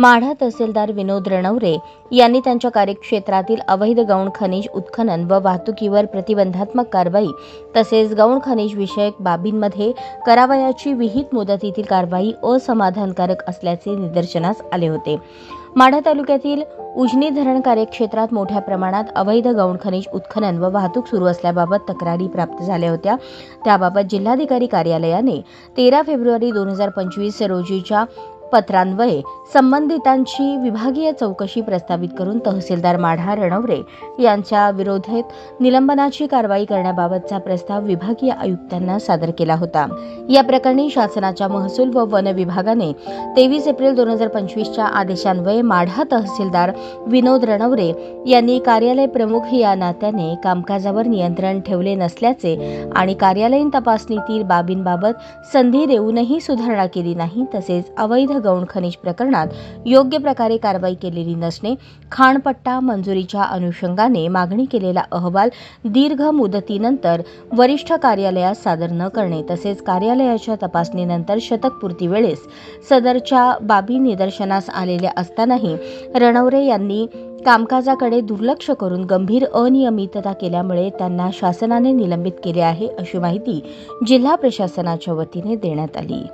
माढा तहसीलदार विनोद रणवरे यांनी त्यांच्या कार्यक्षेत्रातील अवैध गौण खनिज उत्खनन व वाहतुकीवर प्रतिबंधात्मक कारवाई तसेच गौण खनिज विषयक बाबींमध्ये करावयाची विहित मुदतीतील कारवाई असमाधानकारक असल्याचे निदर्शनास आले होते। माढा तालुक्यातील उजनी धरण कार्यक्षेत्रात मोठ्या प्रमाणात अवैध गौण खनिज उत्खनन व वाहतूक सुरू असल्याबाबत तक्रारी प्राप्त झाल्या होत्या। त्याबाबत जिल्हाधिकारी कार्यालयाने 13 फेब्रुवारी 2025 रोजीच्या पत्रान्वये संबंधितांची विभागीय चौकशी प्रस्तावित करून तहसीलदार माढा रणवरे यांच्या विरोधात निलंबनाची कारवाई करण्याबाबतचा प्रस्ताव विभागीय आयुक्तांना सादर केला होता। या प्रकरणी शासनाच्या महसूल व वन विभागाने 23 एप्रिल 2025च्या आदेशान्वये माढा तहसीलदार विनोद रणवरे यांनी कार्यालय प्रमुख या नात्याने कामकाजावर नियंत्रण ठेवले नसल्याचे आणि कार्यालयीन तपासणीतील बाबींबाबत संधी देऊनही सुधारणा केली नाही, तसेच अवैध गौण खनिज प्रकरणात योग्य प्रकारे कारवाई केलेली नसणे, खाणपट्टा मंजुरीच्या अनुषंगाने मागणी केलेला अहवाल दीर्घ मुदतीनंतर वरिष्ठ कार्यालयात सादर न करणे, तसेच कार्यालयाच्या तपासणीनंतर शतकपूर्ती वेळेस सदरच्या बाबी निदर्शनास आलेल्या असतानाही रणवरे यांनी कामकाजाकडे दुर्लक्ष करून गंभीर अनियमितता केल्यामुळे त्यांना शासनाने निलंबित केले आहे, अशी माहिती जिल्हा प्रशासनाच्या वतीने देण्यात आली।